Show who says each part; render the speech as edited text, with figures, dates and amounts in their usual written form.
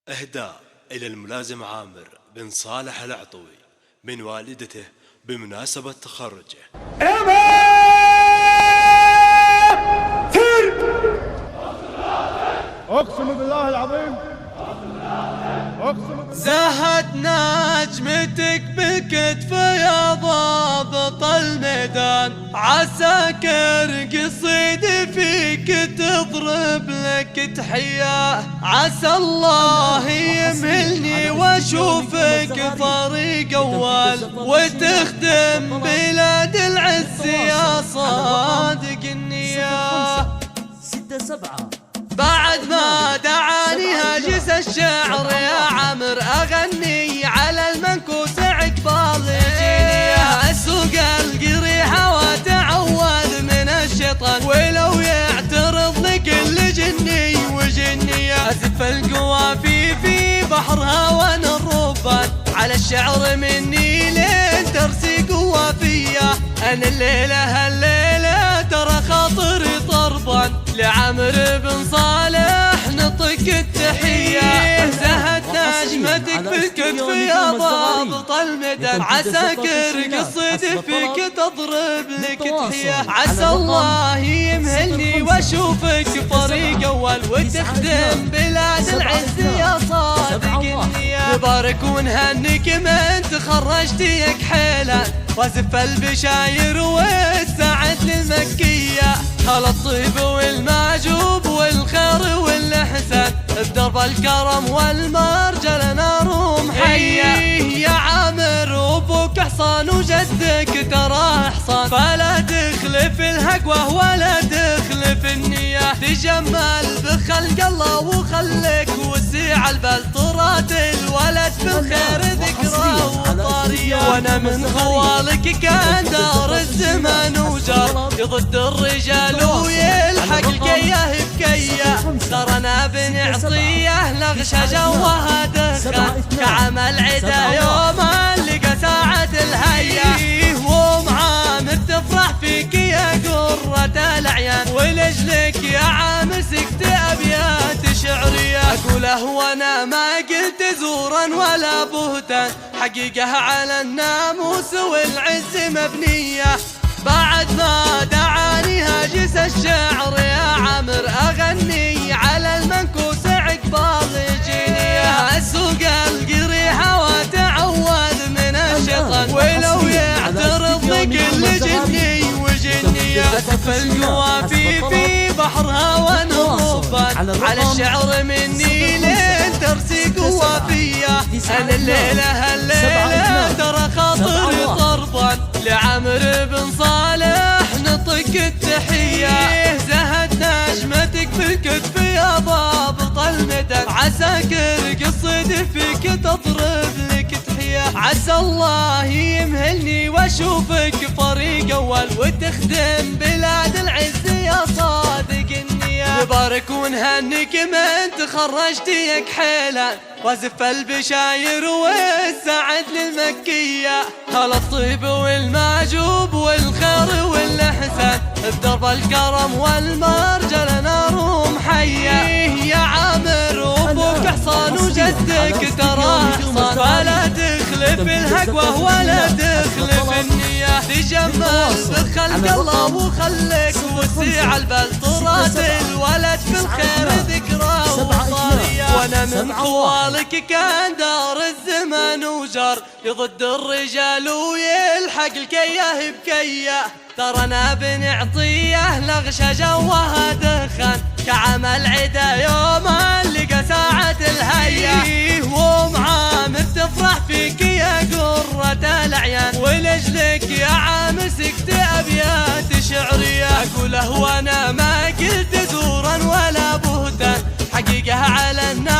Speaker 1: إهداء إلى الملازم عامر بن صالح العطوي من والدته بمناسبة تخرجه.
Speaker 2: أقسم بالله العظيم
Speaker 3: زهت نجمتك بالكتف يا ضابط الميدان، عساكر قصيد فيك تضرب لك تحية، عسى الله يمهلني واشوفك فريق اول وتخدم بلاد العز يا صادق النية.
Speaker 4: 6-7
Speaker 3: بعد ما دعاني هاجس الشعر يا عمر أغني على المنكوس عقبال يجيني، أسوق القريحة وأتعوذ من الشيطان ولو يعترض لكل جني وجنية، أزف القوافي في بحرها وانا الربان، على الشعر مني لين ترسي قوافية، أنا الليلة ترى خاطري طربان، لعمر بن صالح نطق التحية. زهت نجمتك بالكتف يا ضابط الميدان، عساكر قصيد فيك تضرب لك تحية، عسى الله يمهلني واشوفك فريق اول وتخدم بلاد العز يا صادق النية. نبارك ونهنيك من تخرجت يا كحيلة، وازف البشاير والسعد للمكية، هلا الطيب والمعجوب والخير والإحسان، بدرب الكرم والمرجل نارهم حية، يا عامر وابوك حصان وجدك تراه حصان، فلا تخلف الهقوة ولا تخلف النية، تجمل بخلق الله وخلك وسيع البال، طرات الولد بالخير ذكرى وطارية، وانا من خوالك كان دار الزمن وجار، يضد الرجال ويلحق الكيه بكيه، ترى بنعطيه لغش جوها دخان، كعمل عدا يوم لقى ساعة الهية، ومعامر تفرح فيك يا قرة الأعيان، ولجلك يا عامر سكت أبيات شعرية، أقوله وانا ما قلت زورا ولا بهتان، حقيقة على الناموس والعز مبنية، بعد ما دعاني هاجس الشعر يا عمر أغني على المنكوس عقبال يجيني، أسوق القريحة وأتعوذ من الشيطان ولو يعترض لكل جني وجنية، أسف القوافي في بحرها وانا الربان، على الشعر مني لين ترسي قوافية، أنا الليلة ترى خاطري طربان، لعمر بن صالح نطق التحية. زهت نجمتك بالكتف يا ضابط الميدان، عساكر قصيد فيك تضرب لك تحية، عسى الله يمهلني واشوفك فريق اول وتخدم بلاد العز يا صادق النية. نبارك ونهنيك من تخرجت يا كحيلة، وازف البشاير والسعد للمكية، هلا الطيب والمعجوب والخير والإحسان، بدرب الكرم والمرجل نارهم حية، يا عامر وابوك حصان وجدك تراه حصان، فلا تخلف الهقوة ولا تخلف النية، تجمل بخلق الله وخلك وسيع البال، طرات الولد بالخير ذكرى وطارية، وانا من خوالك كان دار الزمن وجار، يضد الرجال ويلحق الكيه بكيه، ترى بنعطيه لغش جوها دخان، كعمل عدا يوم لقى ساعة الهية، ومعامر تفرح فيك يا قرة الأعيان، ولجلك يا عامر سكت أبيات شعرية، أقوله وانا ما قلت زورا ولا بهتان، حقيقة على الناس